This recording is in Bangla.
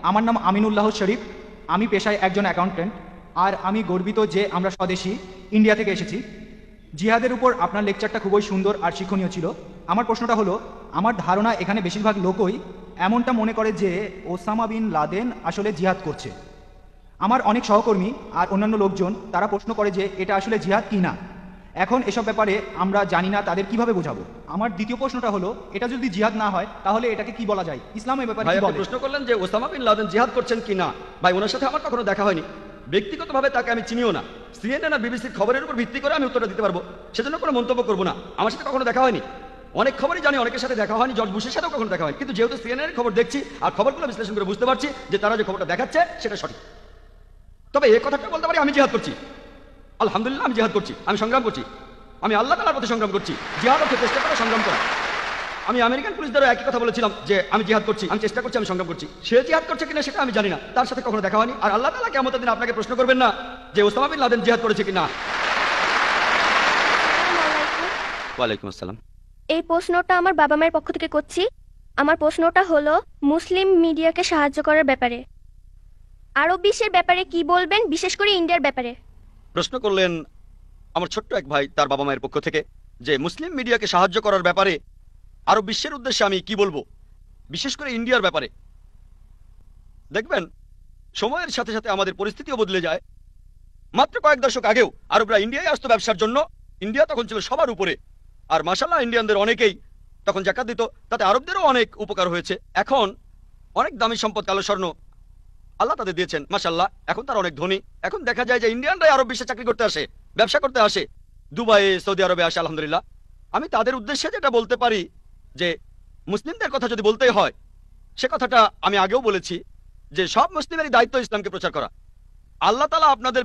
আমার নাম আমিনুল্লাহ শরীফ। আমি পেশায় একজন অ্যাকাউন্টেন্ট। আর আমি গর্বিত যে আমরা স্বদেশী ইন্ডিয়া থেকে এসেছি। জিহাদের উপর আপনার লেকচারটা খুবই সুন্দর আর শিক্ষণীয় ছিল। আমার প্রশ্নটা হলো, আমার ধারণা এখানে বেশিরভাগ লোকই এমনটা মনে করে যে ওসামা বিন লাদেন আসলে জিহাদ করছে। আমার অনেক সহকর্মী আর অন্যান্য লোকজন তারা প্রশ্ন করে যে এটা আসলে জিহাদ কি না। এখন এসব ব্যাপারে আমরা জানি না, তাদের কিভাবে বোঝাবো? আমার দ্বিতীয় প্রশ্নটা হলো, এটা যদি জিহাদ না হয় তাহলে এটাকে কি বলা যায়? ইসলাম এই ব্যাপারে ভাই কি আপনি বলে? প্রশ্ন করলেন যে ওসামা বিন লাদেন জিহাদ করছেন কি না। ভাই ওনার সাথে আমার কখনো দেখা হয়নি, ব্যক্তিগতভাবে তাকে আমি চিনিও না। সিএনএন আর বিবিসির খবরের উপর ভিত্তি করে আমি উত্তরটা দিতে পারবো, সেজন্য কোনো মন্তব্য করবো না। আমার সাথে কখনো দেখা হয়নি। অনেক খবরই জানি অনেকের সাথে দেখা হয়নি, জর্জ বুশের সাথেও কখনো দেখা হয়নি, কিন্তু যেহেতু সিএনএন এর খবর দেখছি আর খবরগুলো বিশ্লেষণ করে বুঝতে পারছি যে তারা যে খবরটা দেখাচ্ছে সেটা সঠিক। তবে এই কথাটা বলতে পারি আমি জিহাদ করছি, আলহামদুলিল্লাহ আমি জিহাদ করছি, আমি সংগ্রাম করছি, আমি আল্লাহ তাআলার পথে সংগ্রাম করছি। জিহাদ হচ্ছে চেষ্টা করা, সংগ্রাম করা। আমি আমেরিকান পুলিশদেরও একই কথা বলেছিলাম যে আমি জিহাদ করছি, আমি চেষ্টা করছি, আমি সংগ্রাম করছি। সে জিহাদ করছে কিনা সেটা আমি জানি না, তার সাথে কখনো দেখা হয়নি। আর আল্লাহ তাআলা কিয়ামতের দিন আপনাকে প্রশ্ন করবেন না যে ওসামা বিন লাদেন জিহাদ করেছে কিনা। ওয়ালাইকুম আসসালাম। এই প্রশ্নটা আমার বাবা মায়ের পক্ষ থেকে করছি। আমার প্রশ্নটা হলো মুসলিম মিডিয়াকে সাহায্য করার ব্যাপারে। আরব বিশ্বের ব্যাপারে কি বলবেন, বিশেষ করে ইন্ডিয়ার ব্যাপারে? প্রশ্ন করলেন আমার ছোট্ট এক ভাই তার বাবা মায়ের পক্ষ থেকে যে মুসলিম মিডিয়াকে সাহায্য করার ব্যাপারে আরব বিশ্বের উদ্দেশ্যে আমি কি বলবো, বিশেষ করে ইন্ডিয়ার ব্যাপারে। দেখবেন সময়ের সাথে সাথে আমাদের পরিস্থিতিও বদলে যায়। মাত্র কয়েক দশক আগেও আরবরা ইন্ডিয়ায় আসতো ব্যবসার জন্য, ইন্ডিয়া তখন ছিল সবার উপরে। আর মাশাআল্লাহ ইন্ডিয়ানদের অনেকেই তখন জাকাত দিত, তাতে আরবদেরও অনেক উপকার হয়েছে। এখন অনেক দামি সম্পদ, কালো স্বর্ণ আল্লাহ তাদের দিয়েছেন মাশাআল্লাহ, এখন তারা অনেক ধনী। এখন দেখা যায় যে ইন্ডিয়ানরাই আরব বিশ্বে চাকরি করতে আসে, ব্যবসা করতে আসে, দুবাইয়ে সৌদি আরবে আসে। আলহামদুলিল্লাহ আমি তাদের উদ্দেশ্যে যেটা বলতে পারি যে মুসলিমদের কথা যদি বলতেই হয়, সে কথাটা আমি আগেও বলেছি যে সব মুসলিমেরই দায়িত্ব ইসলামকে প্রচার করা। আল্লাহ তাআলা আপনাদের